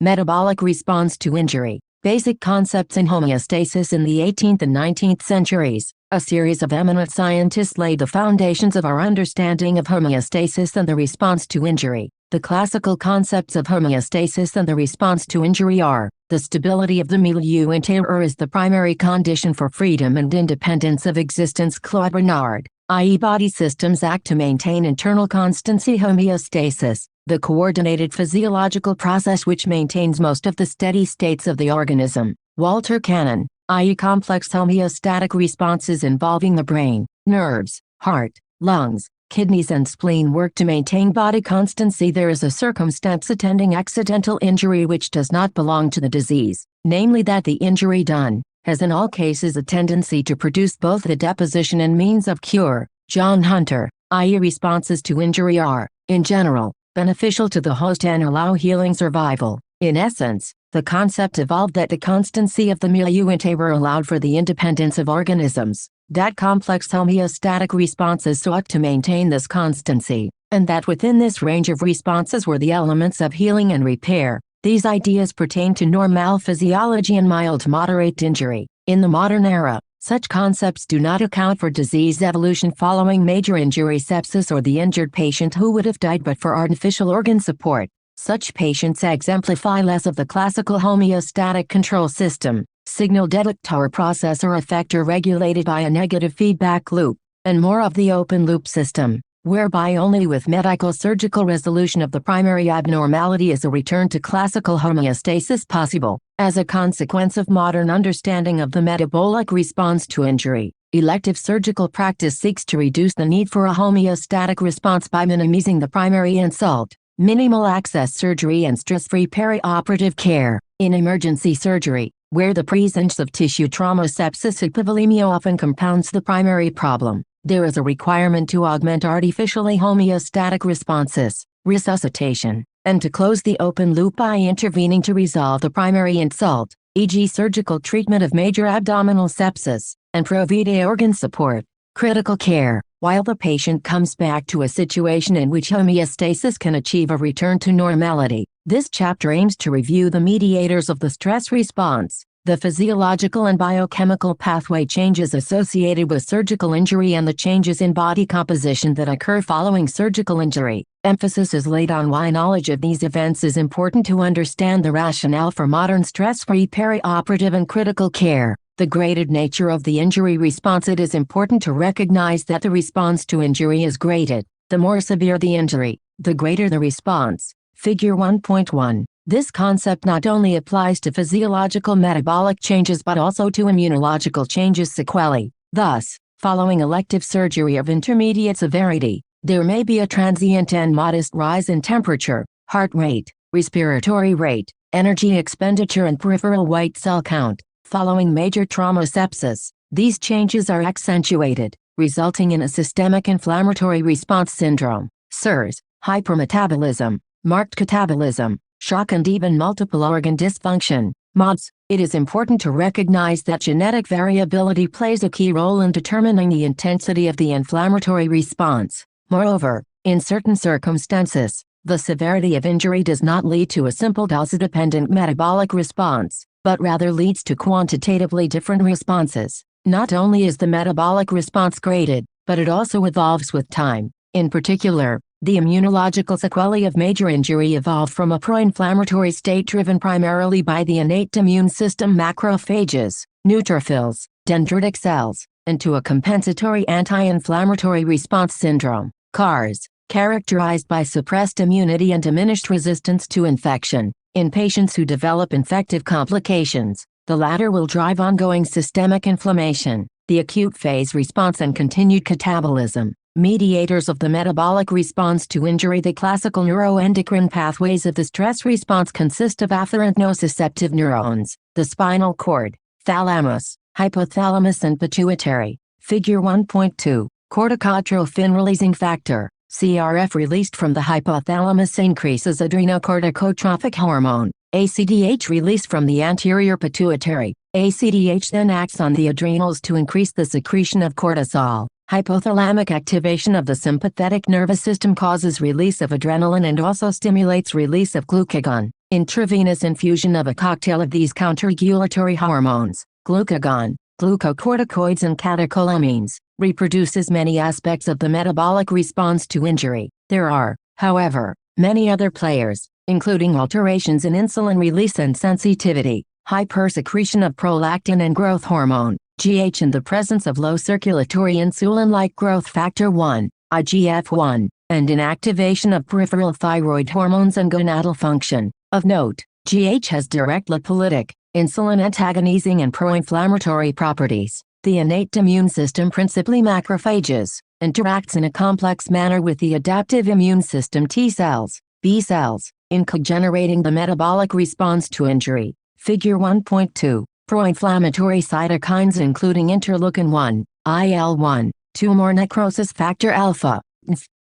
Metabolic response to injury. Basic concepts in homeostasis. In the 18th and 19th centuries, a series of eminent scientists laid the foundations of our understanding of homeostasis and the response to injury. The classical concepts of homeostasis and the response to injury are: the stability of the milieu intérieur is the primary condition for freedom and independence of existence. Claude Bernard, i.e. body systems act to maintain internal constancy. Homeostasis, the coordinated physiological process which maintains most of the steady states of the organism. Walter Cannon, i.e. complex homeostatic responses involving the brain, nerves, heart, lungs, kidneys and spleen work to maintain body constancy. There is a circumstance attending accidental injury which does not belong to the disease, namely that the injury done has in all cases a tendency to produce both the deposition and means of cure. John Hunter, i.e. responses to injury are, in general, beneficial to the host and allow healing survival. In essence, the concept evolved that the constancy of the milieu intérieur allowed for the independence of organisms, that complex homeostatic responses sought to maintain this constancy, and that within this range of responses were the elements of healing and repair. These ideas pertain to normal physiology and mild to moderate injury. In the modern era, such concepts do not account for disease evolution following major injury, sepsis, or the injured patient who would have died but for artificial organ support. Such patients exemplify less of the classical homeostatic control system, signal detector processor effector regulated by a negative feedback loop, and more of the open loop system, whereby only with medical surgical resolution of the primary abnormality is a return to classical homeostasis possible. As a consequence of modern understanding of the metabolic response to injury, elective surgical practice seeks to reduce the need for a homeostatic response by minimizing the primary insult, minimal access surgery and stress-free perioperative care. In emergency surgery, where the presence of tissue trauma, sepsis, hypovolemia often compounds the primary problem, there is a requirement to augment artificially homeostatic responses, resuscitation, and to close the open loop by intervening to resolve the primary insult, e.g. surgical treatment of major abdominal sepsis, and pro vitae organ support, critical care, while the patient comes back to a situation in which homeostasis can achieve a return to normality. This chapter aims to review the mediators of the stress response, the physiological and biochemical pathway changes associated with surgical injury, and the changes in body composition that occur following surgical injury. Emphasis is laid on why knowledge of these events is important to understand the rationale for modern stress-free perioperative and critical care. The graded nature of the injury response. It is important to recognize that the response to injury is graded. The more severe the injury, the greater the response. Figure 1.1. This concept not only applies to physiological metabolic changes but also to immunological changes, sequelae. Thus, following elective surgery of intermediate severity, there may be a transient and modest rise in temperature, heart rate, respiratory rate, energy expenditure and peripheral white cell count. Following major trauma, sepsis, these changes are accentuated, resulting in a systemic inflammatory response syndrome, SIRS, hypermetabolism, marked catabolism, shock and even multiple organ dysfunction, MODS. It is important to recognize that genetic variability plays a key role in determining the intensity of the inflammatory response. Moreover, in certain circumstances, the severity of injury does not lead to a simple dose-dependent metabolic response, but rather leads to quantitatively different responses. Not only is the metabolic response graded, but it also evolves with time. In particular, the immunological sequelae of major injury evolve from a pro-inflammatory state driven primarily by the innate immune system, macrophages, neutrophils, dendritic cells, into a compensatory anti-inflammatory response syndrome, CARS, characterized by suppressed immunity and diminished resistance to infection. In patients who develop infective complications, the latter will drive ongoing systemic inflammation, the acute phase response and continued catabolism. Mediators of the metabolic response to injury. The classical neuroendocrine pathways of the stress response consist of afferent nociceptive neurons, the spinal cord, thalamus, hypothalamus and pituitary. Figure 1.2. Corticotrophin releasing factor, CRF, released from the hypothalamus increases adrenocorticotropic hormone, ACTH, released from the anterior pituitary. ACTH then acts on the adrenals to increase the secretion of cortisol. Hypothalamic activation of the sympathetic nervous system causes release of adrenaline and also stimulates release of glucagon. Intravenous infusion of a cocktail of these counterregulatory hormones, glucagon, glucocorticoids and catecholamines, reproduces many aspects of the metabolic response to injury. There are, however, many other players, including alterations in insulin release and sensitivity, hypersecretion of prolactin and growth hormone, GH, in the presence of low circulatory insulin like growth factor 1, IGF-1, and inactivation of peripheral thyroid hormones and gonadal function. Of note, GH has direct lipolytic, insulin antagonizing and pro-inflammatory properties. The innate immune system, principally macrophages, interacts in a complex manner with the adaptive immune system T cells, B cells, in co-generating the metabolic response to injury. Figure 1.2. Pro-inflammatory cytokines including interleukin-1, IL-1, tumor necrosis factor alpha,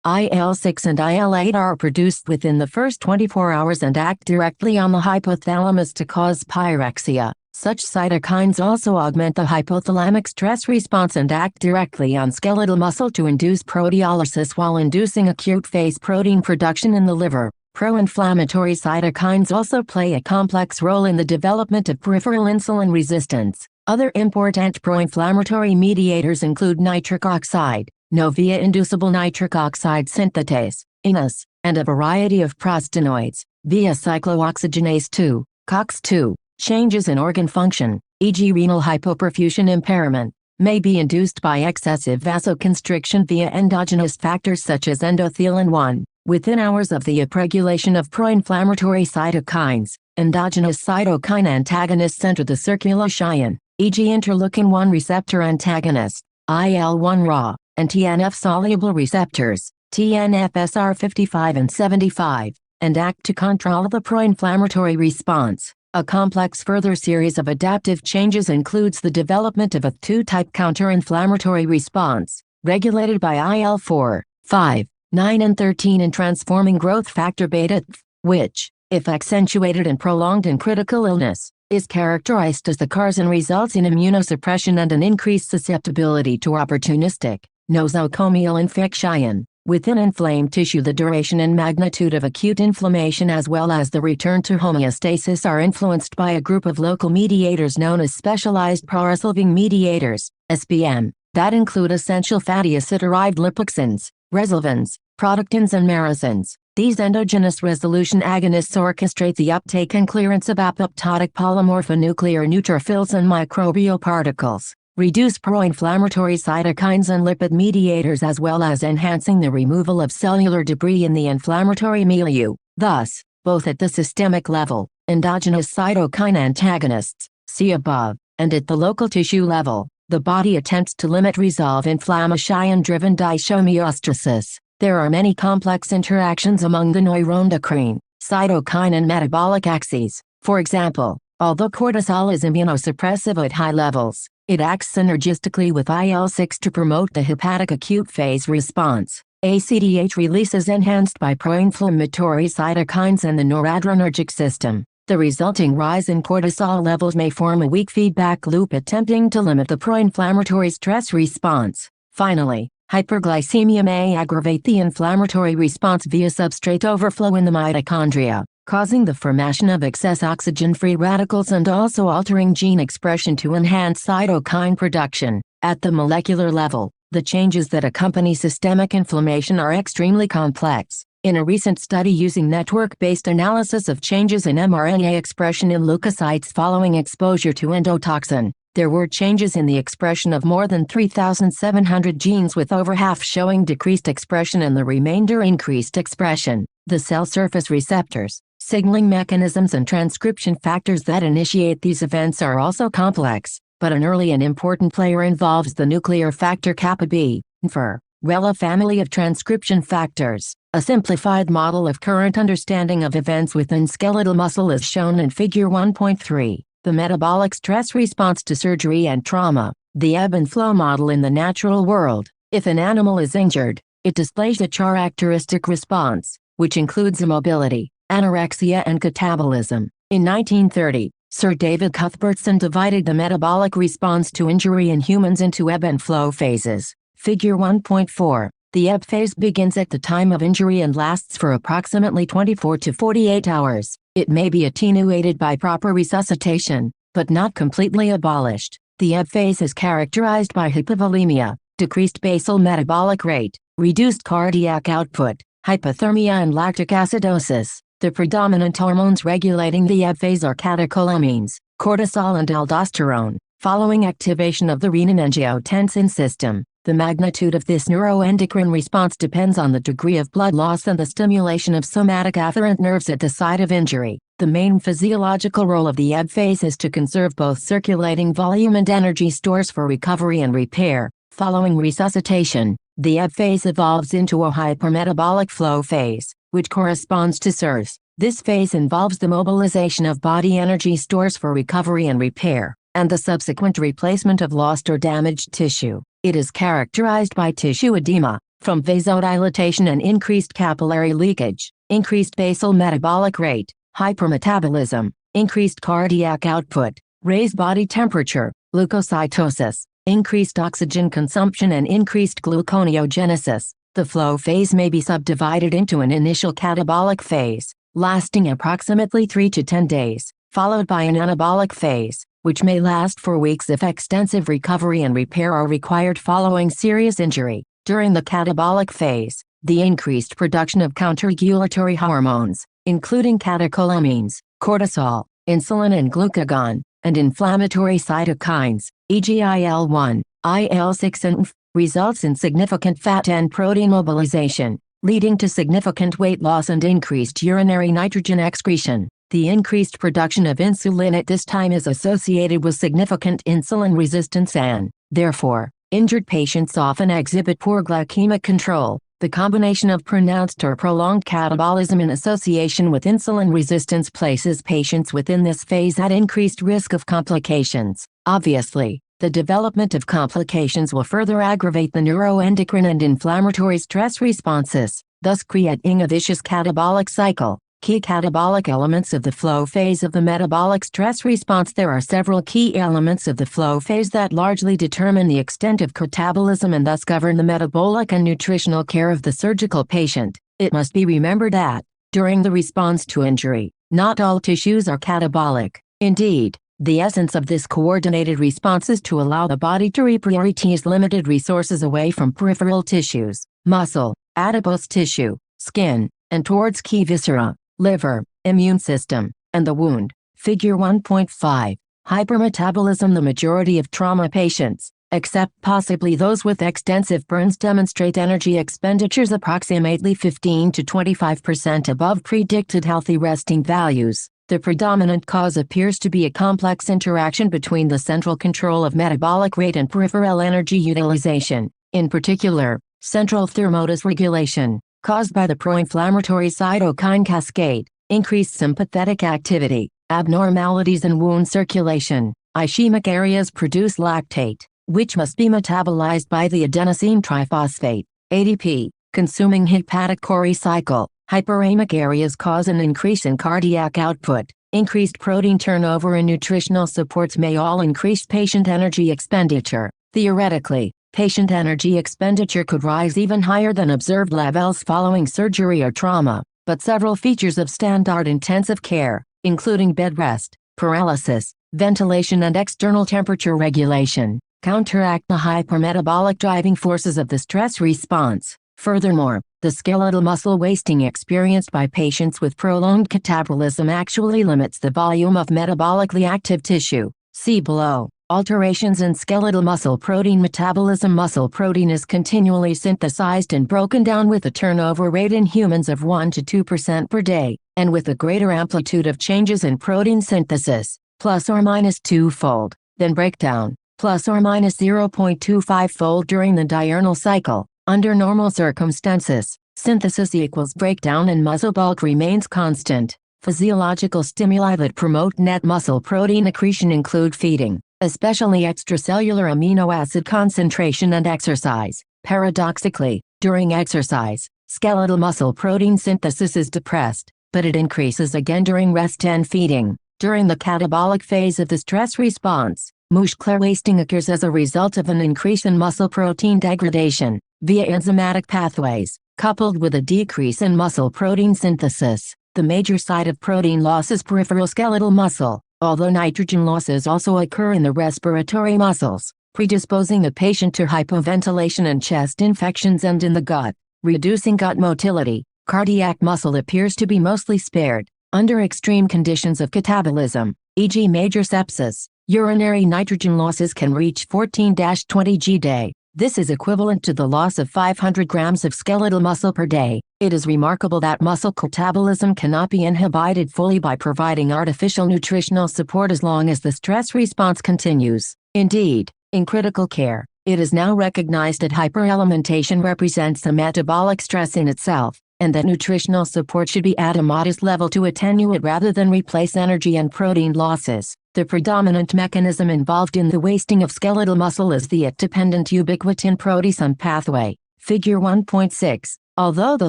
IL-6 and IL-8 are produced within the first 24 hours and act directly on the hypothalamus to cause pyrexia. Such cytokines also augment the hypothalamic stress response and act directly on skeletal muscle to induce proteolysis while inducing acute phase protein production in the liver. Pro-inflammatory cytokines also play a complex role in the development of peripheral insulin resistance. Other important pro-inflammatory mediators include nitric oxide, via-inducible nitric oxide synthetase, INAS, and a variety of prostanoids, via cyclooxygenase 2, COX-2. Changes in organ function, e.g. renal hypoperfusion impairment, may be induced by excessive vasoconstriction via endogenous factors such as endothelin-1. Within hours of the upregulation of pro-inflammatory cytokines, endogenous cytokine antagonists enter the circulation, e.g. interleukin-1 receptor antagonist, IL-1 Ra, and TNF-soluble receptors, TNF-SR55 and 75, and act to control the pro-inflammatory response. A complex further series of adaptive changes includes the development of a 2-type counter-inflammatory response, regulated by IL-4, 5, 9 and 13 in transforming growth factor beta, which, if accentuated and prolonged in critical illness, is characterized as the cause and results in immunosuppression and an increased susceptibility to opportunistic, nosocomial infection. Within inflamed tissue, the duration and magnitude of acute inflammation as well as the return to homeostasis are influenced by a group of local mediators known as specialized pro-resolving mediators, SPM, that include essential fatty acid-derived lipoxins, resolvins, productins and marazins. These endogenous resolution agonists orchestrate the uptake and clearance of apoptotic polymorphonuclear neutrophils and microbial particles, reduce pro-inflammatory cytokines and lipid mediators as well as enhancing the removal of cellular debris in the inflammatory milieu. Thus, both at the systemic level, endogenous cytokine antagonists, see above, and at the local tissue level, the body attempts to limit resolve inflammation-driven dyshomeostasis. There are many complex interactions among the neuroendocrine, cytokine and metabolic axes. For example, although cortisol is immunosuppressive at high levels, it acts synergistically with IL-6 to promote the hepatic acute phase response. ACTH release is enhanced by pro-inflammatory cytokines and the noradrenergic system. The resulting rise in cortisol levels may form a weak feedback loop attempting to limit the pro-inflammatory stress response. Finally, hyperglycemia may aggravate the inflammatory response via substrate overflow in the mitochondria, causing the formation of excess oxygen-free radicals and also altering gene expression to enhance cytokine production. At the molecular level, the changes that accompany systemic inflammation are extremely complex. In a recent study using network-based analysis of changes in mRNA expression in leukocytes following exposure to endotoxin, there were changes in the expression of more than 3,700 genes, with over half showing decreased expression and the remainder increased expression. The cell surface receptors, signaling mechanisms and transcription factors that initiate these events are also complex, but an early and important player involves the nuclear factor kappa B, NFR, RELA family of transcription factors. A simplified model of current understanding of events within skeletal muscle is shown in Figure 1.3. The metabolic stress response to surgery and trauma, the ebb and flow model in the natural world. If an animal is injured, it displays a characteristic response, which includes immobility, anorexia and catabolism. In 1930, Sir David Cuthbertson divided the metabolic response to injury in humans into ebb and flow phases. Figure 1.4. The ebb phase begins at the time of injury and lasts for approximately 24 to 48 hours. It may be attenuated by proper resuscitation, but not completely abolished. The ebb phase is characterized by hypovolemia, decreased basal metabolic rate, reduced cardiac output, hypothermia and lactic acidosis. The predominant hormones regulating the ebb phase are catecholamines, cortisol and aldosterone. Following activation of the renin-angiotensin system, the magnitude of this neuroendocrine response depends on the degree of blood loss and the stimulation of somatic afferent nerves at the site of injury. The main physiological role of the ebb phase is to conserve both circulating volume and energy stores for recovery and repair. Following resuscitation, the ebb phase evolves into a hypermetabolic flow phase, which corresponds to SIRS. This phase involves the mobilization of body energy stores for recovery and repair, and the subsequent replacement of lost or damaged tissue. It is characterized by tissue edema, from vasodilatation and increased capillary leakage, increased basal metabolic rate, hypermetabolism, increased cardiac output, raised body temperature, leukocytosis, increased oxygen consumption and increased gluconeogenesis. The flow phase may be subdivided into an initial catabolic phase, lasting approximately 3 to 10 days, followed by an anabolic phase, which may last for weeks if extensive recovery and repair are required following serious injury. During the catabolic phase, the increased production of counterregulatory hormones, including catecholamines, cortisol, insulin and glucagon, and inflammatory cytokines, e.g. IL-1, IL-6 and IF, results in significant fat and protein mobilization, leading to significant weight loss and increased urinary nitrogen excretion. The increased production of insulin at this time is associated with significant insulin resistance and, therefore, injured patients often exhibit poor glycemic control. The combination of pronounced or prolonged catabolism in association with insulin resistance places patients within this phase at increased risk of complications. Obviously, the development of complications will further aggravate the neuroendocrine and inflammatory stress responses, thus creating a vicious catabolic cycle. Key catabolic elements of the flow phase of the metabolic stress response. There are several key elements of the flow phase that largely determine the extent of catabolism and thus govern the metabolic and nutritional care of the surgical patient. It must be remembered that, during the response to injury, not all tissues are catabolic. Indeed, the essence of this coordinated response is to allow the body to reprioritize limited resources away from peripheral tissues, muscle, adipose tissue, skin, and towards key viscera, liver, immune system, and the wound. Figure 1.5. Hypermetabolism. The majority of trauma patients, except possibly those with extensive burns, demonstrate energy expenditures approximately 15 to 25% above predicted healthy resting values. The predominant cause appears to be a complex interaction between the central control of metabolic rate and peripheral energy utilization, in particular, central thermodysregulation, caused by the pro-inflammatory cytokine cascade, increased sympathetic activity, abnormalities in wound circulation. Ischemic areas produce lactate, which must be metabolized by the adenosine triphosphate, ADP, consuming hepatic Cori cycle. Hyperemic areas cause an increase in cardiac output. Increased protein turnover and nutritional supports may all increase patient energy expenditure. Theoretically, patient energy expenditure could rise even higher than observed levels following surgery or trauma, but several features of standard intensive care, including bed rest, paralysis, ventilation and external temperature regulation, counteract the hypermetabolic driving forces of the stress response. Furthermore, the skeletal muscle wasting experienced by patients with prolonged catabolism actually limits the volume of metabolically active tissue. See below. Alterations in skeletal muscle protein metabolism. Muscle protein is continually synthesized and broken down with a turnover rate in humans of 1 to 2% per day, and with a greater amplitude of changes in protein synthesis, plus or minus twofold, than breakdown, plus or minus 0.25-fold during the diurnal cycle. Under normal circumstances, synthesis equals breakdown and muscle bulk remains constant. Physiological stimuli that promote net muscle protein accretion include feeding, especially extracellular amino acid concentration, and exercise. Paradoxically, during exercise, skeletal muscle protein synthesis is depressed, but it increases again during rest and feeding. During the catabolic phase of the stress response, muscular wasting occurs as a result of an increase in muscle protein degradation. via enzymatic pathways, coupled with a decrease in muscle protein synthesis. The major site of protein loss is peripheral skeletal muscle, although nitrogen losses also occur in the respiratory muscles, predisposing the patient to hypoventilation and chest infections, and in the gut, reducing gut motility. Cardiac muscle appears to be mostly spared. Under extreme conditions of catabolism, e.g. major sepsis, urinary nitrogen losses can reach 14-20 g/day. This is equivalent to the loss of 500 grams of skeletal muscle per day. It is remarkable that muscle catabolism cannot be inhibited fully by providing artificial nutritional support as long as the stress response continues. Indeed, in critical care, it is now recognized that hyperalimentation represents a metabolic stress in itself, and that nutritional support should be at a modest level to attenuate rather than replace energy and protein losses. The predominant mechanism involved in the wasting of skeletal muscle is the IT-dependent ubiquitin proteasome pathway, figure 1.6. Although the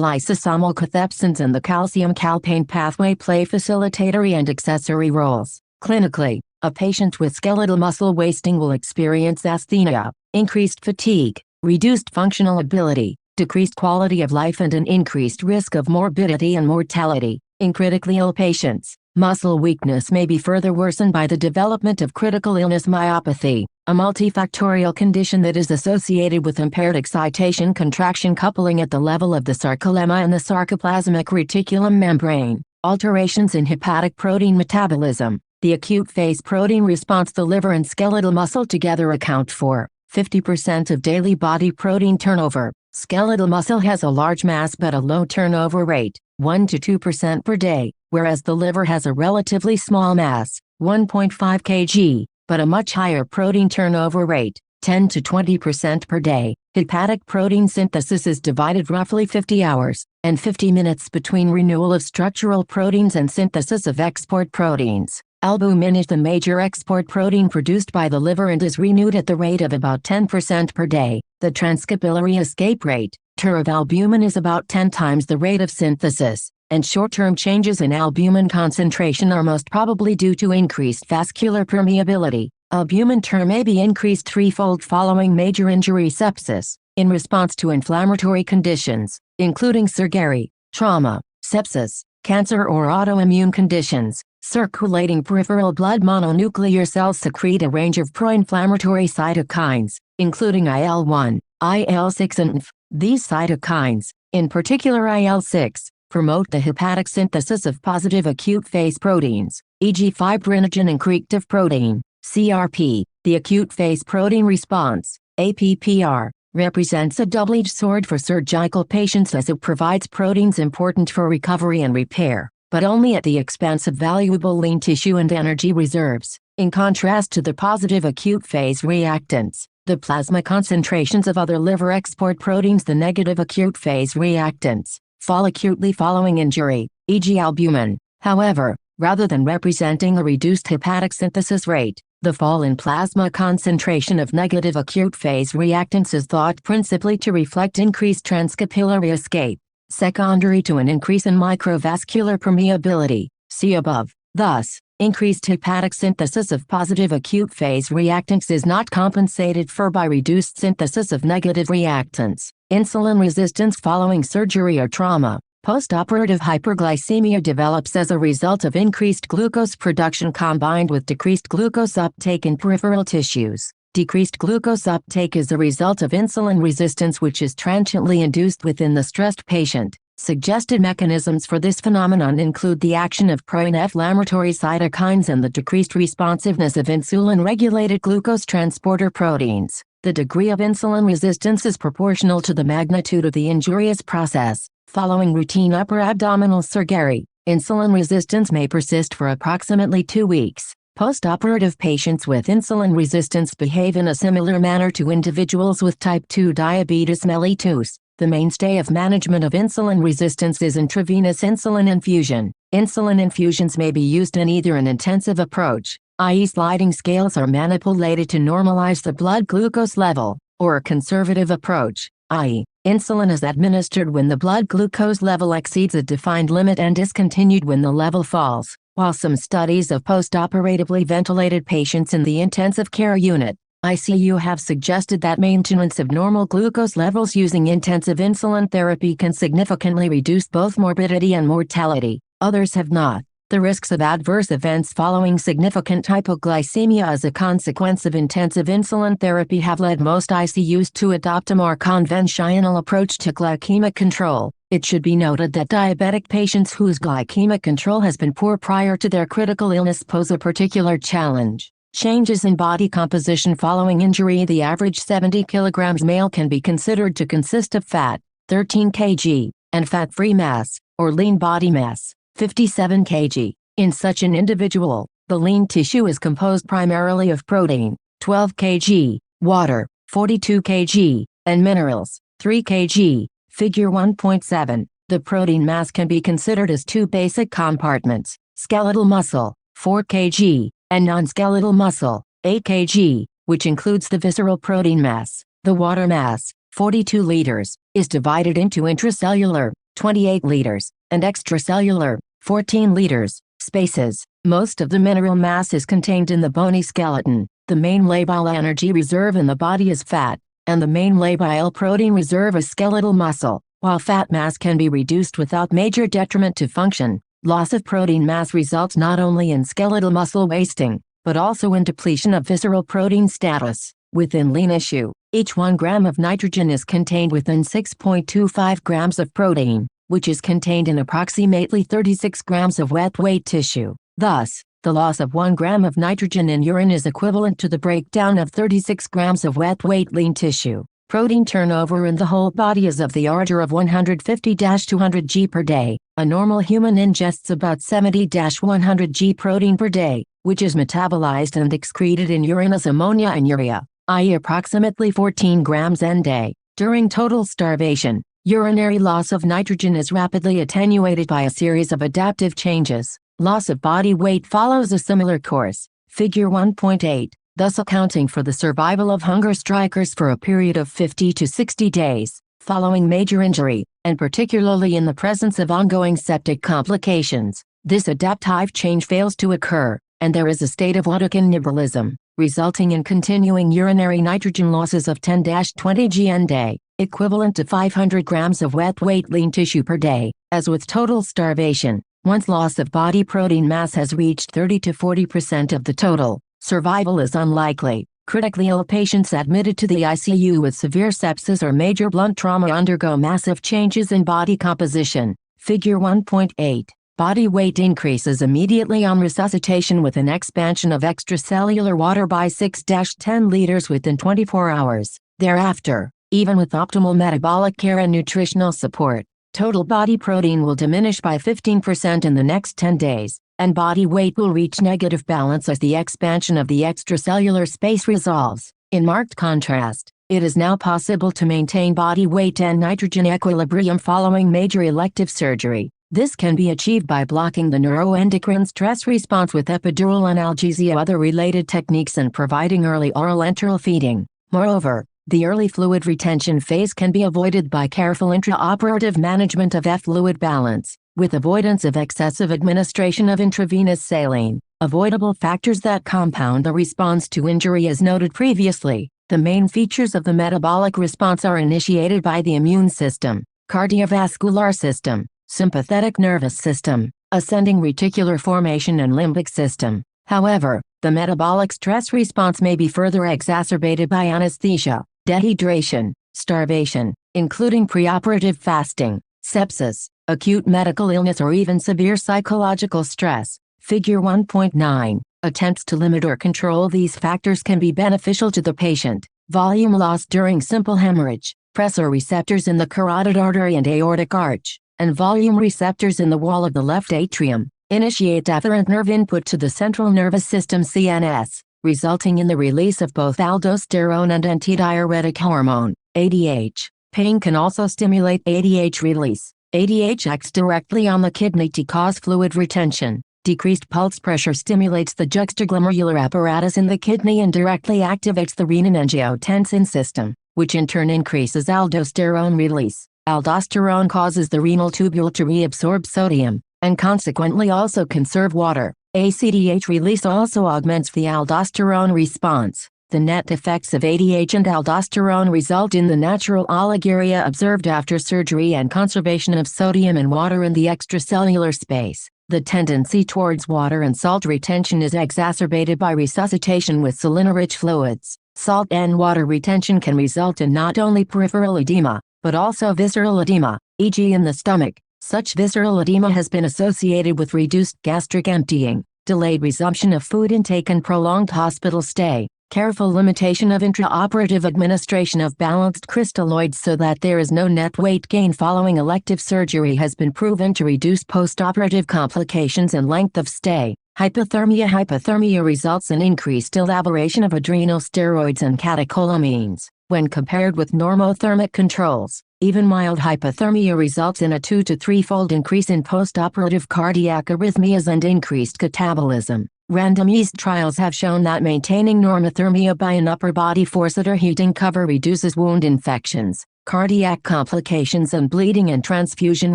lysosomal cathepsins and the calcium calpain pathway play facilitatory and accessory roles, clinically, a patient with skeletal muscle wasting will experience asthenia, increased fatigue, reduced functional ability, decreased quality of life, and an increased risk of morbidity and mortality. In critically ill patients, muscle weakness may be further worsened by the development of critical illness myopathy, a multifactorial condition that is associated with impaired excitation-contraction coupling at the level of the sarcolemma and the sarcoplasmic reticulum membrane, alterations in hepatic protein metabolism. The acute phase protein response. The liver and skeletal muscle together account for 50% of daily body protein turnover. Skeletal muscle has a large mass but a low turnover rate, 1 to 2% per day, whereas the liver has a relatively small mass, 1.5 kg, but a much higher protein turnover rate, 10 to 20% per day. Hepatic protein synthesis is divided roughly 50 hours and 50 minutes between renewal of structural proteins and synthesis of export proteins. Albumin is the major export protein produced by the liver and is renewed at the rate of about 10% per day. The transcapillary escape rate, TER, of albumin is about 10 times the rate of synthesis, and short-term changes in albumin concentration are most probably due to increased vascular permeability. Albumin TER may be increased threefold following major injury sepsis, in response to inflammatory conditions, including surgery, trauma, sepsis, cancer, or autoimmune conditions. Circulating peripheral blood mononuclear cells secrete a range of pro-inflammatory cytokines, including IL-1, IL-6 and IF. These cytokines, in particular IL-6, promote the hepatic synthesis of positive acute phase proteins, e.g. fibrinogen and creatine protein, CRP. The acute phase protein response, APPR, represents a double-edged sword for surgical patients as it provides proteins important for recovery and repair, but only at the expense of valuable lean tissue and energy reserves. In contrast to the positive acute phase reactants, the plasma concentrations of other liver export proteins, the negative acute phase reactants, fall acutely following injury, e.g. albumin. However, rather than representing a reduced hepatic synthesis rate, the fall in plasma concentration of negative acute phase reactants is thought principally to reflect increased transcapillary escape, secondary to an increase in microvascular permeability. See above. Thus, increased hepatic synthesis of positive acute phase reactants is not compensated for by reduced synthesis of negative reactants. Insulin resistance following surgery or trauma. Postoperative hyperglycemia develops as a result of increased glucose production combined with decreased glucose uptake in peripheral tissues. Decreased glucose uptake is a result of insulin resistance which is transiently induced within the stressed patient. Suggested mechanisms for this phenomenon include the action of pro-inflammatory cytokines and the decreased responsiveness of insulin-regulated glucose transporter proteins. The degree of insulin resistance is proportional to the magnitude of the injurious process. Following routine upper abdominal surgery, insulin resistance may persist for approximately 2 weeks. Postoperative patients with insulin resistance behave in a similar manner to individuals with type 2 diabetes mellitus. The mainstay of management of insulin resistance is intravenous insulin infusion. Insulin infusions may be used in either an intensive approach, i.e. sliding scales are manipulated to normalize the blood glucose level, or a conservative approach, i.e. insulin is administered when the blood glucose level exceeds a defined limit and discontinued when the level falls. While some studies of postoperatively ventilated patients in the intensive care unit, ICU have suggested that maintenance of normal glucose levels using intensive insulin therapy can significantly reduce both morbidity and mortality. Others have not. The risks of adverse events following significant hypoglycemia as a consequence of intensive insulin therapy have led most ICUs to adopt a more conventional approach to glycemic control. It should be noted that diabetic patients whose glycemic control has been poor prior to their critical illness pose a particular challenge. Changes in body composition following injury. The average 70 kg male can be considered to consist of fat, 13 kg, and fat-free mass, or lean body mass, 57 kg. In such an individual, the lean tissue is composed primarily of protein, 12 kg, water, 42 kg, and minerals, 3 kg. Figure 1.7. The protein mass can be considered as two basic compartments: skeletal muscle, 4 kg, and non-skeletal muscle, 8 kg, which includes the visceral protein mass. The water mass, 42 liters, is divided into intracellular, 28 liters, and extracellular, 14 liters, spaces. Most of the mineral mass is contained in the bony skeleton. The main labile energy reserve in the body is fat, and the main labile protein reserve is skeletal muscle. While fat mass can be reduced without major detriment to function, loss of protein mass results not only in skeletal muscle wasting, but also in depletion of visceral protein status. Within lean tissue, each 1 gram of nitrogen is contained within 6.25 grams of protein, which is contained in approximately 36 grams of wet weight tissue. Thus, the loss of 1 gram of nitrogen in urine is equivalent to the breakdown of 36 grams of wet weight lean tissue. Protein turnover in the whole body is of the order of 150-200 g per day. A normal human ingests about 70-100 g protein per day, which is metabolized and excreted in urine as ammonia and urea, i.e. approximately 14 grams n day. During total starvation, urinary loss of nitrogen is rapidly attenuated by a series of adaptive changes. Loss of body weight follows a similar course. Figure 1.8. Thus accounting for the survival of hunger strikers for a period of 50 to 60 days, following major injury, and particularly in the presence of ongoing septic complications. This adaptive change fails to occur, and there is a state of autocannibalism, resulting in continuing urinary nitrogen losses of 10-20 g n day, equivalent to 500 grams of wet weight lean tissue per day. As with total starvation, once loss of body protein mass has reached 30 to 40% of the total, survival is unlikely. Critically ill patients admitted to the ICU with severe sepsis or major blunt trauma undergo massive changes in body composition. Figure 1.8. Body weight increases immediately on resuscitation with an expansion of extracellular water by 6-10 liters within 24 hours. Thereafter, even with optimal metabolic care and nutritional support, total body protein will diminish by 15% in the next 10 days. And body weight will reach negative balance as the expansion of the extracellular space resolves. In marked contrast, it is now possible to maintain body weight and nitrogen equilibrium following major elective surgery. This can be achieved by blocking the neuroendocrine stress response with epidural analgesia, other related techniques, and providing early oral enteral feeding. Moreover, the early fluid retention phase can be avoided by careful intraoperative management of fluid balance, with avoidance of excessive administration of intravenous saline. Avoidable factors that compound the response to injury. As noted previously, the main features of the metabolic response are initiated by the immune system, cardiovascular system, sympathetic nervous system, ascending reticular formation, and limbic system. However, the metabolic stress response may be further exacerbated by anesthesia, dehydration, starvation, including preoperative fasting, sepsis, acute medical illness, or even severe psychological stress. Figure 1.9. Attempts to limit or control these factors can be beneficial to the patient. Volume loss during simple hemorrhage, pressor receptors in the carotid artery and aortic arch, and volume receptors in the wall of the left atrium, initiate afferent nerve input to the central nervous system (CNS), resulting in the release of both aldosterone and antidiuretic hormone, ADH. Pain can also stimulate ADH release. ADH acts directly on the kidney to cause fluid retention. Decreased pulse pressure stimulates the juxtaglomerular apparatus in the kidney and directly activates the renin-angiotensin system, which in turn increases aldosterone release. Aldosterone causes the renal tubule to reabsorb sodium, and consequently also conserve water. ACTH release also augments the aldosterone response. The net effects of ADH and aldosterone result in the natural oliguria observed after surgery and conservation of sodium and water in the extracellular space. The tendency towards water and salt retention is exacerbated by resuscitation with saline-rich fluids. Salt and water retention can result in not only peripheral edema, but also visceral edema, e.g. in the stomach. Such visceral edema has been associated with reduced gastric emptying, delayed resumption of food intake and prolonged hospital stay. Careful limitation of intraoperative administration of balanced crystalloids so that there is no net weight gain following elective surgery has been proven to reduce postoperative complications and length of stay. Hypothermia results in increased elaboration of adrenal steroids and catecholamines. When compared with normothermic controls, even mild hypothermia results in a 2 to 3-fold increase in postoperative cardiac arrhythmias and increased catabolism. Randomized trials have shown that maintaining normothermia by an upper body faucet or heating cover reduces wound infections, cardiac complications and bleeding and transfusion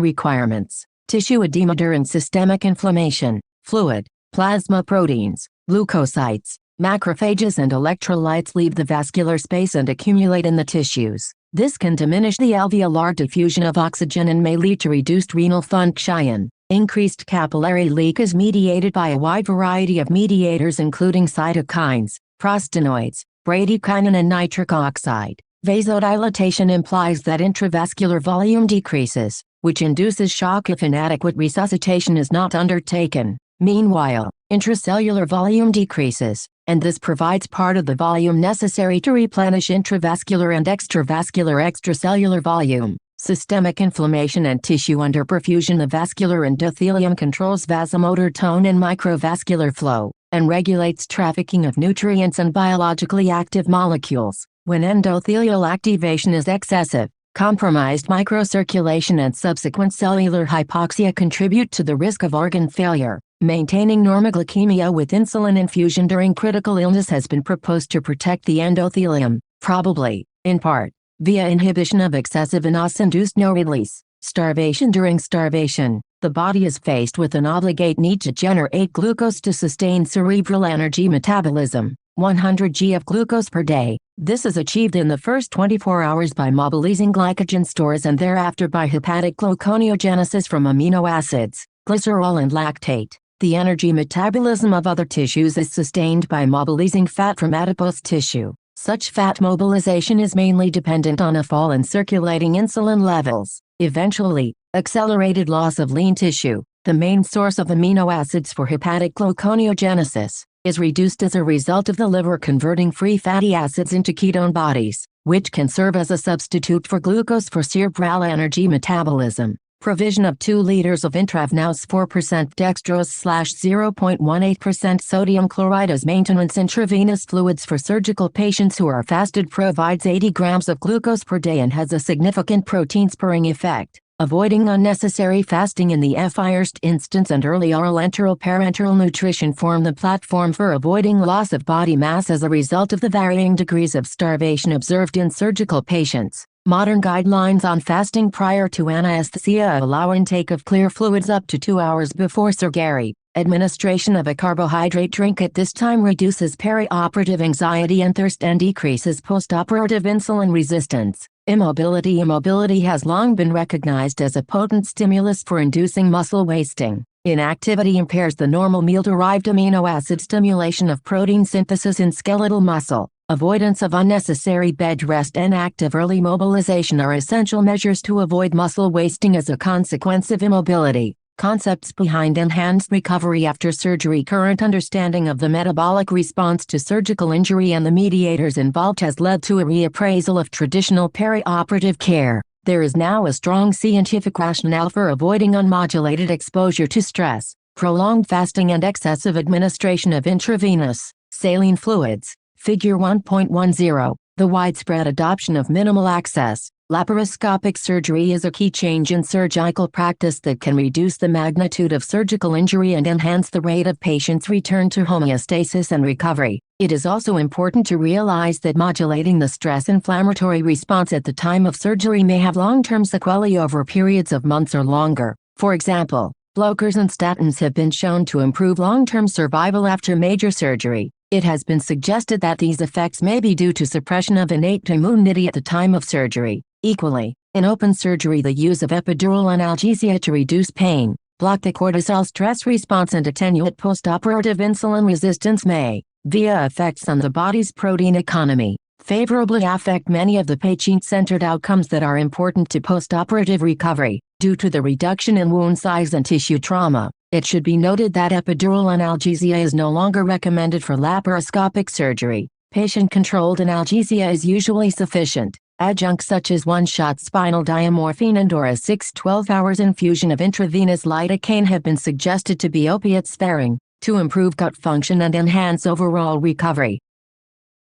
requirements. Tissue edema during systemic inflammation, fluid, plasma proteins, leukocytes, macrophages and electrolytes leave the vascular space and accumulate in the tissues. This can diminish the alveolar diffusion of oxygen and may lead to reduced renal function. Increased capillary leak is mediated by a wide variety of mediators including cytokines, prostanoids, bradykinin and nitric oxide. Vasodilatation implies that intravascular volume decreases, which induces shock if inadequate resuscitation is not undertaken. Meanwhile, intracellular volume decreases, and this provides part of the volume necessary to replenish intravascular and extracellular volume. Systemic inflammation and tissue underperfusion. The vascular endothelium controls vasomotor tone and microvascular flow, and regulates trafficking of nutrients and biologically active molecules. When endothelial activation is excessive, compromised microcirculation and subsequent cellular hypoxia contribute to the risk of organ failure. Maintaining normoglycemia with insulin infusion during critical illness has been proposed to protect the endothelium, probably, in part, via inhibition of excessive venous-induced no release. Starvation. During starvation, the body is faced with an obligate need to generate glucose to sustain cerebral energy metabolism, 100 g of glucose per day. This is achieved in the first 24 hours by mobilizing glycogen stores and thereafter by hepatic gluconeogenesis from amino acids, glycerol and lactate. The energy metabolism of other tissues is sustained by mobilizing fat from adipose tissue. Such fat mobilization is mainly dependent on a fall in circulating insulin levels. Eventually, accelerated loss of lean tissue, the main source of amino acids for hepatic gluconeogenesis, is reduced as a result of the liver converting free fatty acids into ketone bodies, which can serve as a substitute for glucose for cerebral energy metabolism. Provision of 2 liters of intravenous 4% dextrose/0.18% sodium chloride as maintenance intravenous fluids for surgical patients who are fasted provides 80 grams of glucose per day and has a significant protein-sparing effect. Avoiding unnecessary fasting in the first instance and early oral enteral-parenteral nutrition form the platform for avoiding loss of body mass as a result of the varying degrees of starvation observed in surgical patients. Modern guidelines on fasting prior to anesthesia allow intake of clear fluids up to 2 hours before surgery. Administration of a carbohydrate drink at this time reduces perioperative anxiety and thirst and decreases postoperative insulin resistance. Immobility. Immobility has long been recognized as a potent stimulus for inducing muscle wasting. Inactivity impairs the normal meal-derived amino acid stimulation of protein synthesis in skeletal muscle. Avoidance of unnecessary bed rest and active early mobilization are essential measures to avoid muscle wasting as a consequence of immobility. Concepts behind enhanced recovery after surgery. Current understanding of the metabolic response to surgical injury and the mediators involved has led to a reappraisal of traditional perioperative care. There is now a strong scientific rationale for avoiding unmodulated exposure to stress, prolonged fasting and excessive administration of intravenous saline fluids. Figure 1.10. The widespread adoption of minimal access laparoscopic surgery is a key change in surgical practice that can reduce the magnitude of surgical injury and enhance the rate of patients' return to homeostasis and recovery. It is also important to realize that modulating the stress inflammatory response at the time of surgery may have long-term sequelae over periods of months or longer. For example, blockers and statins have been shown to improve long-term survival after major surgery. It has been suggested that these effects may be due to suppression of innate immunity at the time of surgery. Equally, in open surgery, the use of epidural analgesia to reduce pain, block the cortisol stress response and attenuate postoperative insulin resistance may, via effects on the body's protein economy, favorably affect many of the patient-centered outcomes that are important to postoperative recovery. Due to the reduction in wound size and tissue trauma, it should be noted that epidural analgesia is no longer recommended for laparoscopic surgery. Patient-controlled analgesia is usually sufficient. Adjuncts such as one-shot spinal diamorphine and/or a 6-12 hours infusion of intravenous lidocaine have been suggested to be opiate-sparing, to improve gut function and enhance overall recovery.